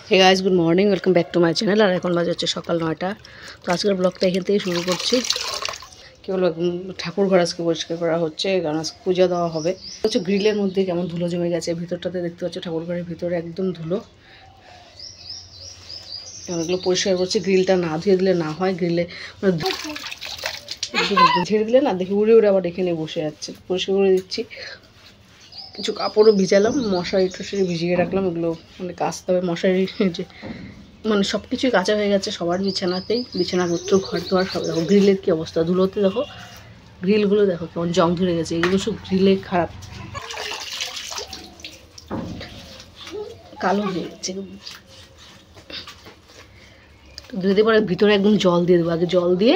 Hey guys, good morning, welcome back to my channel. আর এখন বাজে হচ্ছে সকাল 9টা। তো আজকের ব্লগটা এখান থেকে শুরু করছি। কি হলো, ঠাকুর ঘর আজকে পরিষ্কার করা হচ্ছে, কারণ আজকে পূজা দেওয়া হবে। হচ্ছে গ্রিলের মধ্যে কেমন ধুলো জমে গেছে, ভিতরটাতে দেখতে পাচ্ছ ঠাকুর ঘরের ভিতরে একদম ধুলো। এগুলো পরিষ্কার করছি, গ্রিলটা না ধুয়ে দিলে না হয়। গ্রিলে ঝেড়ে দিলে না দেখি উড়ে উড়ে আবার এখানে বসে যাচ্ছে। পরিষ্কার করে দিচ্ছি। কিছু কাপড়ও ভিজালাম, মশারি টশারি ভিজিয়ে রাখলাম, এগুলো মানে কাচতে হবে। মশারি যে মানে সব কিছুই কাঁচা হয়ে গেছে সবার বিছানাতেই, বিছানাপত্র, ঘর দোয়ার সব। দেখো গ্রিলের কী অবস্থা, ধুলোতে দেখো গ্রিলগুলো দেখো কেমন জং ধরে গেছে। এগুলো সব গ্রিলে খারাপ, কালো হয়ে গেছে। তো ধুয়ে পরে ভিতরে একদম জল দিয়ে দেবো, আগে জল দিয়ে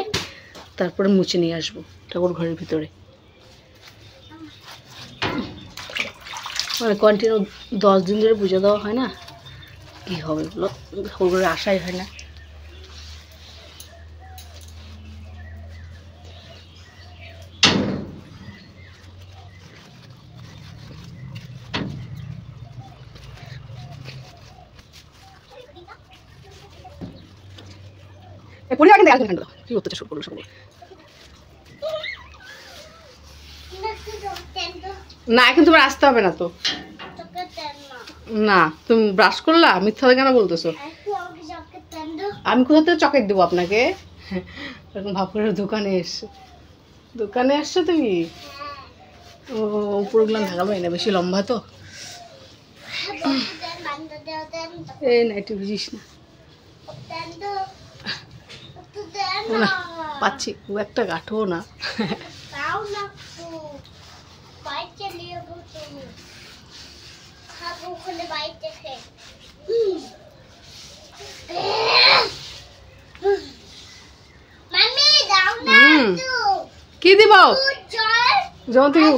তারপরে মুছে নিয়ে আসবো ঠাকুর ঘরের ভিতরে। মানে কন্টিনিউ 10 দিন ধরে পুজো দেওয়া হয় না, কী হবে এগুলো, ঠাকুর ঘরে আসাই হয় না। কি করতে শুরু করলো সকলে? না, এখন তোমার আসতে হবে না তো। না, তুমি ব্রাশ করলা, মিথ্যা কেন বলতেছো? আমি কোথা থেকে চকলেট দেবো আপনাকে? এরকম ভাব করে দোকানে আসছো তুমি? ও, উপরগুলো ঢাকা পাই না, বেশি লম্বা তো। এই নাইটি ভিজিস না। না পাচ্ছি, খুব একটা গাঠো না। কি দিব যখন থেকে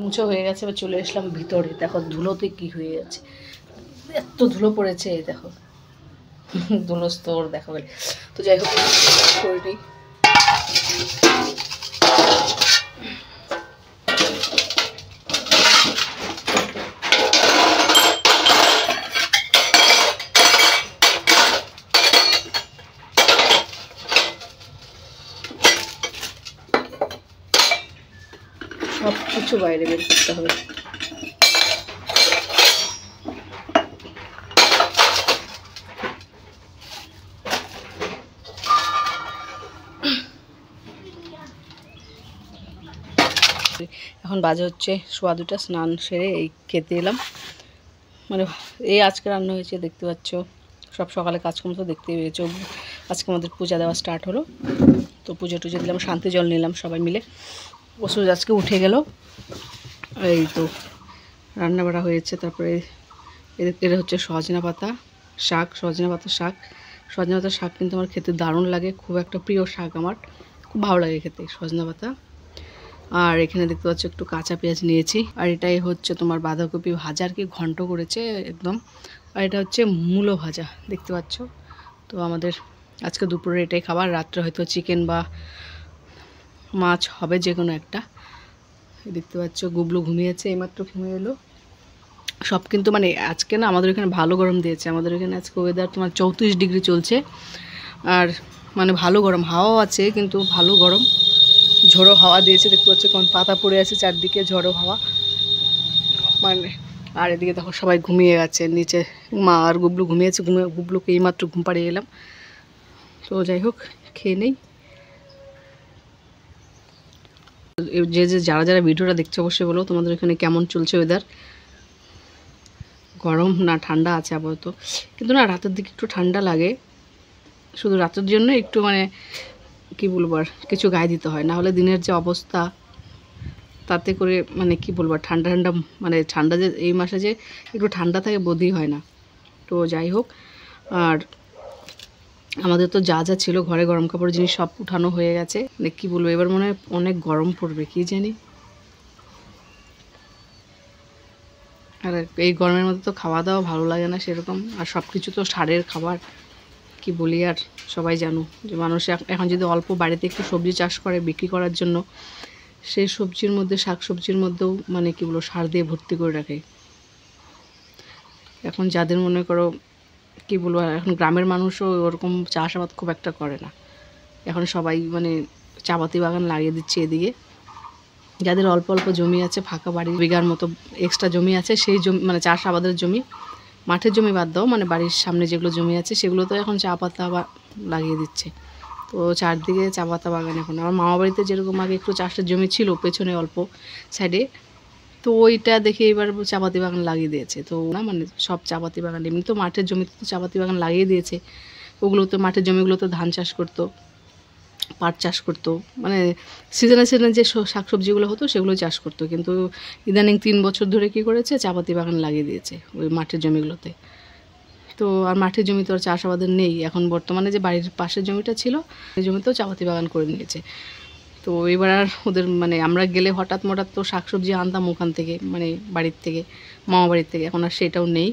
মুছো হয়ে গেছে, এবার চলে আসলাম ভিতরে। দেখো ধুলোতে কি হয়ে গেছে, এত ধুলো পড়েছে। দেখো ধুলো স্তর দেখো। তো যাই হোক করে নিই। সব কিছু বাইরে বের করতে হবে। এখন বাজে হচ্ছে 2:15, স্নান সেরে এই খেতে এলাম। মানে এই আজকে রান্না হয়েছে, দেখতে পাচ্ছ। সব সকালে কাজকর্ম তো দেখতেই পেয়েছো। আজকে আমাদের পূজা দেওয়া স্টার্ট হলো, তো পুজো টুজো দিলাম, শান্তি জল নিলাম সবাই মিলে। ওষুধ আজকে উঠে গেল। এই তো রান্না বাড়া হয়েছে। তারপরে এটা হচ্ছে সজনা পাতা শাক, সজনা পাতার শাক কিন্তু আমার খেতে দারুণ লাগে, খুব একটা প্রিয় শাক আমার, খুব ভালো লাগে খেতে সজনা পাতা। আর এখানে দেখতে পাচ্ছ একটু কাঁচা পেঁয়াজ নিয়েছি। আর এটাই হচ্ছে তোমার বাঁধাকপি ভাজা, আর কি ঘন্ট করেছে একদম। আর এটা হচ্ছে মূলো ভাজা, দেখতে পাচ্ছ। তো আমাদের আজকে দুপুরে এটাই খাবার, রাত্রে হয়তো চিকেন বা মাছ হবে, যে কোনো একটা। দেখতে পাচ্ছ গুবলু ঘুমিয়েছে, এইমাত্র ঘুমিয়ে এলো। সব কিন্তু মানে আজকে না আমাদের এখানে ভালো গরম দিয়েছে। আমাদের এখানে আজকে ওয়েদার তোমার 34 ডিগ্রি চলছে। আর মানে ভালো গরম, হাওয়াও আছে কিন্তু ভালো গরম। ঝোড়ো হাওয়া দিয়েছে, দেখতে পাচ্ছ কোন পাতা পড়ে আছে চারদিকে, ঝোড়ো হাওয়া মানে। আর এদিকে দেখো সবাই ঘুমিয়ে গেছে, নিচে মা আর গুবলু ঘুমিয়েছে। গুবলুকে এইমাত্র ঘুম পাড়িয়ে এলাম। তো যাই হোক খেয়ে নেই। যারা ভিডিওটা দেখছে অবশ্যই বলো তোমাদের এখানে কেমন চলছে ওয়েদার, গরম না ঠান্ডা আছে আপাতত। কিন্তু না রাতের দিকে একটু ঠান্ডা লাগে, শুধু রাতের জন্য একটু মানে কি বলবো, আর কিছু গায়ে দিতে হয়, না হলে দিনের যে অবস্থা তাতে করে মানে কি বলবো, ঠান্ডা মানে ঠান্ডা যে এই মাসে যে একটু ঠান্ডা থাকে বোধই হয় না। তো যাই হোক, আর আমাদের তো যা যা ছিল ঘরে গরম কাপড় জিনিস সব উঠানো হয়ে গেছে। মানে কী বলবো, এবার মনে হয় অনেক গরম পড়বে কি জানি। আর এই গরমের মধ্যে তো খাওয়া দাওয়া ভালো লাগে না সেরকম, আর সব কিছু তো সারের খাবার, কি বলি আর সবাই জানো যে মানুষ এখন যদি অল্প বাড়িতে একটু সবজি চাষ করে বিক্রি করার জন্য, সেই সবজির মধ্যে শাক সবজির মধ্যেও মানে কি বলবো সার দিয়ে ভর্তি করে রাখে। এখন যাদের মনে করো কী বলবো, এখন গ্রামের মানুষও ওরকম চাষাবাদ খুব একটা করে না। এখন সবাই মানে চাপাতি বাগান লাগিয়ে দিচ্ছে এদিকে। যাদের অল্প অল্প জমি আছে, ফাঁকা বাড়ি বিঘার মতো এক্সট্রা জমি আছে, সেই জমি মানে চাষাবাদের জমি, মাঠের জমি বাদ দাও, মানে বাড়ির সামনে যেগুলো জমি আছে সেগুলো তো এখন চা পাতা লাগিয়ে দিচ্ছে। তো চারদিকে চা পাতা বাগান। এখন আমার মামা বাড়িতে যেরকম আগে একটু চাষের জমি ছিল পেছনে অল্প সাইডে, তো ওইটা দেখে এবার চাপাতি বাগান লাগিয়ে দিয়েছে। তো না মানে সব চাপাতি বাগান, এমনি তো মাঠের জমিতে তো চাপাতি বাগান লাগিয়ে দিয়েছে। ওগুলো তো মাঠের জমিগুলো তো ধান চাষ করতো, পাট চাষ করতো, মানে সিজনে সিজনে যে শাকসবজিগুলো হতো সেগুলো চাষ করতো। কিন্তু ইদানিং 3 বছর ধরে কী করেছে, চাপাতি বাগান লাগিয়ে দিয়েছে ওই মাঠের জমিগুলোতে। তো আর মাঠের জমি তো আর চাষাবাদের নেই এখন বর্তমানে। যে বাড়ির পাশের জমিটা ছিল সেই জমিতেও চাপাতি বাগান করে নিয়েছে। তো এবার আর ওদের মানে আমরা গেলে হঠাৎ তো শাকসবজি আনতাম ওখান থেকে, মানে বাড়ির থেকে, মামা বাড়ির থেকে, এখন আর সেটাও নেই।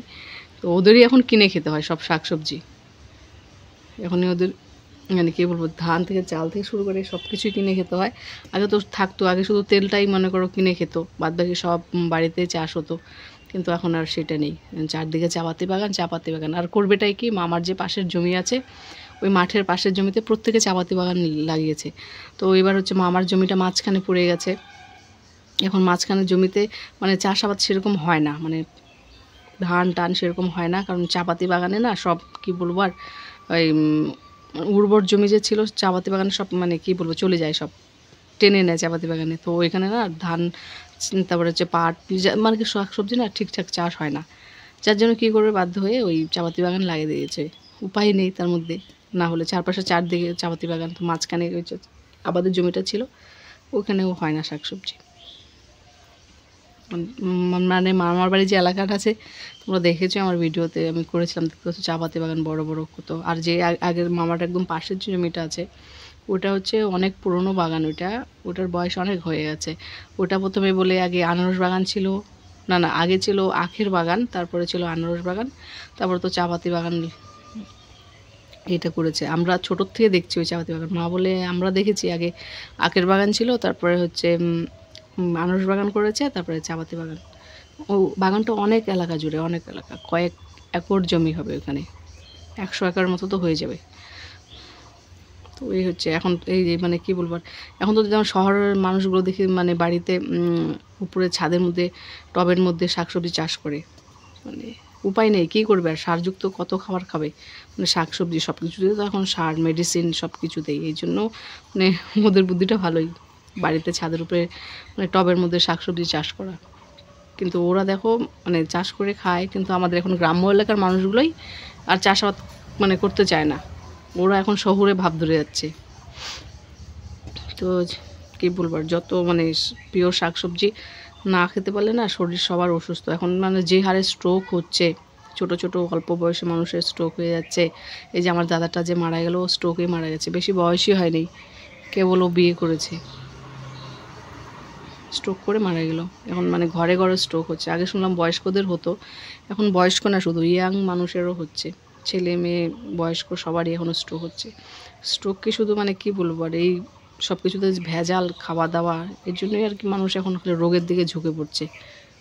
তো ওদেরই এখন কিনে খেতে হয় সব শাকসবজি। এখনই ওদের মানে কী বলবো, ধান থেকে চাল থেকে শুরু করে সব কিছুই কিনে খেতে হয়। আগে তো থাকতো, আগে শুধু তেলটাই মনে করো কিনে খেত, বাদবাকি সব বাড়িতে চাষ হতো। কিন্তু এখন আর সেটা নেই, চারদিকে চাপাতি বাগান। আর করবেটাই কি, মামার যে পাশের জমি আছে ওই মাঠের পাশের জমিতে প্রত্যেকে চাপাতি বাগান লাগিয়েছে। তো এবার হচ্ছে মামার জমিটা মাঝখানে পড়ে গেছে। এখন মাঝখানের জমিতে মানে চাষাবাদ সেরকম হয় না, মানে ধান টান সেরকম হয় না, কারণ চাপাতি বাগানে না সব কী বলবো আর ওই উর্বর জমি যে ছিল চাপাতি বাগানে সব মানে কী বলবো চলে যায়, সব টেনে নেয় চাপাতি বাগানে। তো ওইখানে না ধান, তারপরে হচ্ছে পাট, মানে কি শাকসবজি না ঠিকঠাক চাষ হয় না। যার জন্য কী করবে, বাধ্য হয়ে ওই চাপাতি বাগান লাগিয়ে দিয়েছে। উপায় নেই তার মধ্যে, না হলে চারপাশে চারদিকে চাপাতি বাগান, তো মাঝখানে ওই আবাদের জমিটা ছিল ওখানেও হয় না শাকসবজি। মানে মামার বাড়ি যে এলাকাটা আছে তোমরা দেখেছো আমার ভিডিওতে, আমি করেছিলাম, দেখতে পাচ্ছ চাপাতি বাগান বড় বড় কত। আর যে আগের মামাটা একদম পাশের যে জমিটা আছে ওটা হচ্ছে অনেক পুরনো বাগান, ওটার বয়স অনেক হয়ে গেছে। ওটা প্রথমে বলে আগে আনারস বাগান ছিল, না আগে ছিল আখের বাগান, তারপরে ছিল আনারস বাগান, তারপরে তো চাপাতি বাগান এটা করেছে। আমরা ছোটোর থেকে দেখছি ওই চাপাতি বাগান। মা বলে আমরা দেখেছি আগে আখের বাগান ছিল, তারপরে হচ্ছে আনারস বাগান করেছে, তারপরে চাপাতি বাগান। ও বাগানটা অনেক এলাকা জুড়ে, অনেক এলাকা, কয়েক একর জমি হবে ওখানে, 100 একর মতো তো হয়ে যাবে। তো এই হচ্ছে এখন এই যে মানে কী বলবো, এখন তো যেমন শহরের মানুষগুলো দেখি মানে বাড়িতে উপরে ছাদের মধ্যে টবের মধ্যে শাকসবজি চাষ করে, মানে উপায় নেই, কী করবে আর, সারযুক্ত কত খাবার খাবে, মানে শাকসবজি সব কিছুতেই তো এখন সার, মেডিসিন সব কিছুতেই। এই জন্য মানে ওদের বুদ্ধিটা ভালোই, বাড়িতে ছাদের উপরে মানে টবের মধ্যে শাকসবজি চাষ করা। কিন্তু ওরা দেখো মানে চাষ করে খায়, কিন্তু আমাদের এখন গ্রাম্য এলাকার মানুষগুলোই আর চাষাবাদ মানে করতে চায় না, ওরা এখন শহুরে ভাব ধরে যাচ্ছে। তো কী বলবার, যত মানে পিওর শাকসবজি না খেতে পারলে না শরীর সবার অসুস্থ। এখন মানে যে হারে স্ট্রোক হচ্ছে, ছোট ছোট অল্প বয়সে মানুষের স্ট্রোক হয়ে যাচ্ছে। এই যে আমার দাদাটা যে মারা গেল, স্ট্রোকেই মারা গেছে, বেশি বয়সই হয়নি, কেবল ও বিয়ে করেছে, স্ট্রোক করে মারা গেল। এখন মানে ঘরে ঘরে স্ট্রোক হচ্ছে। আগে শুনলাম বয়স্কদের হতো, এখন বয়স্ক না শুধু ইয়াং মানুষেরও হচ্ছে, ছেলে মেয়ে বয়স্ক সবারই এখনও স্ট্রোক হচ্ছে। স্ট্রোক কি শুধু মানে কি বলবো আর, এই সব কিছুতে ভেজাল খাওয়া দাওয়া, এর জন্যই আর কি মানুষ এখন রোগের দিকে ঝুঁকে পড়ছে।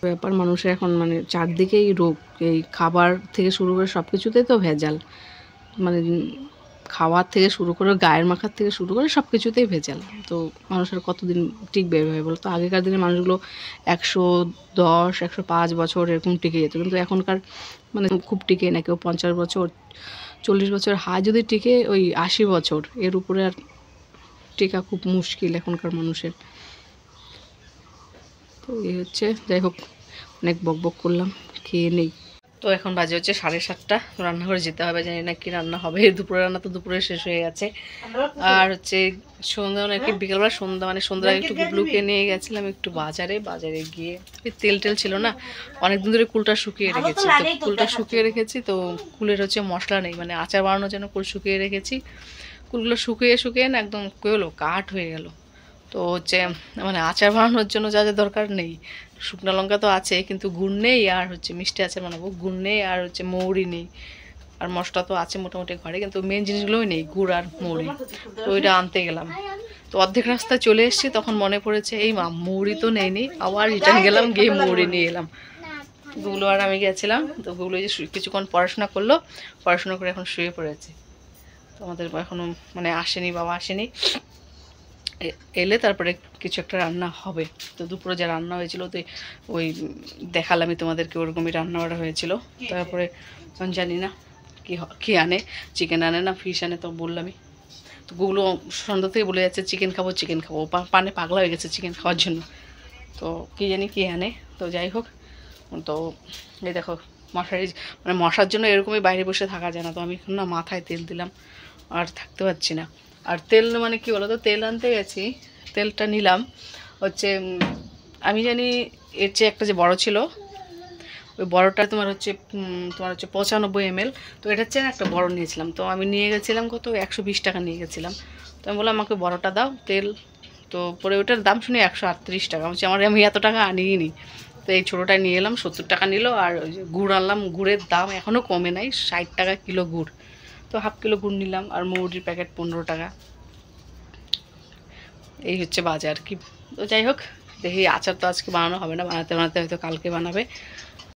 ব্যাপার মানুষের এখন মানে চারদিকেই রোগ, এই খাবার থেকে শুরু করে সব কিছুতেই তো ভেজাল, মানে খাওয়ার থেকে শুরু করে গায়ের মাখার থেকে শুরু করে সব কিছুতেই ভেজাল। তো মানুষের কতদিন টিকবে এভাবে বলো তো? আগেকার দিনে মানুষগুলো 110 105 বছর এরকম টিকে যেত, কিন্তু এখনকার মানে খুব টিকে না, কেউ 50 বছর 40 বছর, হাই যদি টিকে ওই 80 বছর, এর উপরে আর টিকা খুব মুশকিল এখনকার মানুষের। তো এই হচ্ছে, যাই হোক অনেক বকবক করলাম, খেয়ে নেই। তো এখন বাজে হচ্ছে 7:30, রান্নাঘরে যেতে হবে, জানি না কি রান্না হবে। দুপুরে রান্না তো দুপুরে শেষ হয়ে গেছে। আর হচ্ছে সন্ধ্যা নাকি বিকেলবেলা সন্ধ্যা একটু গুবলুকে নিয়ে গেছিলাম একটু বাজারে গিয়ে তেল ছিল না, অনেকদিন ধরে কুলটা শুকিয়ে রেখেছি, তো কুলের হচ্ছে মশলা নেই, মানে আচার বানানোর জন্য কুল শুকিয়ে রেখেছি। কুলগুলো শুকিয়ে না একদম কাঠ হয়ে গেল। তো হচ্ছে মানে আচার বানানোর জন্য যা যা দরকার নেই, শুকনো লঙ্কা তো আছে কিন্তু গুড় নেই, আর হচ্ছে মিষ্টি আচার বানাবো গুড় নেই, আর হচ্ছে মৌরি নেই, আর মশলা তো আছে মোটামুটি ঘরে, কিন্তু মেন জিনিসগুলোই নেই, গুড় আর মৌরি। তো ওইটা আনতে গেলাম, তো অর্ধেক রাস্তায় চলে এসেছি, তখন মনে পড়েছে এই মৌরি তো নেই, আবার রিটার্ন গেলাম, গিয়ে মৌরি নিয়ে এলাম। গুগলো আর আমি গেছিলাম, তো গুগলো যে কিছুক্ষণ পড়াশোনা করলো, পড়াশোনা করে এখন শুয়ে পড়েছে। তো আমাদের এখনও মানে আসেনি, বাবা আসেনি, এলে তারপরে কিছু একটা রান্না হবে। তো দুপুরে যা রান্না হয়েছিল তো ওই দেখালামই তোমাদেরকে, ওরকমই রান্না বাড়া হয়েছিল। তারপরে জানি না কী আনে, চিকেন আনে না ফিশ আনে, তো বললামই। তো গুগলো সন্ধ্যা থেকে বলে যাচ্ছে চিকেন খাবো চিকেন খাবো, পানে পাগলা হয়ে গেছে চিকেন খাওয়ার জন্য। তো কী জানি কী আনে, তো যাই হোক। তো এই দেখো মশারি, মানে মশার জন্য এরকমই বাইরে বসে থাকা যায় না। তো আমি এখন না মাথায় তেল দিলাম, আর থাকতে পারছি না। আর তেল মানে কী বলো তো, তেল আনতে গেছি, তেলটা নিলাম হচ্ছে আমি জানি এর চেয়ে একটা যে বড় ছিল, ওই বড়টা তোমার হচ্ছে 95 ml। তো এটার চেয়ে একটা বড় নিয়েছিলাম। তো আমি নিয়ে গেছিলাম কত, 120 টাকা নিয়ে গেছিলাম। তো আমি বললাম আমাকে বড়টা দাও তেল। তো পরে ওটার দাম শুনে 138 টাকা। বলছি আমি এত টাকা আনিই নি। তো এই ছোটোটায় নিয়ে এলাম, 70 টাকা নিল। আর ওই যে গুড় আনলাম, গুড়ের দাম এখনও কমে নাই, 60 টাকা কিলো গুড়। তো হাফ কিলো গুড় নিলাম, আর মৌরির প্যাকেট 15 টাকা। এই হচ্ছে বাজার কি। তো যাই হোক, দেখি আচার তো আজকে বানানো হবে না, বানাতে বানাতে হয়তো কালকে বানাবে।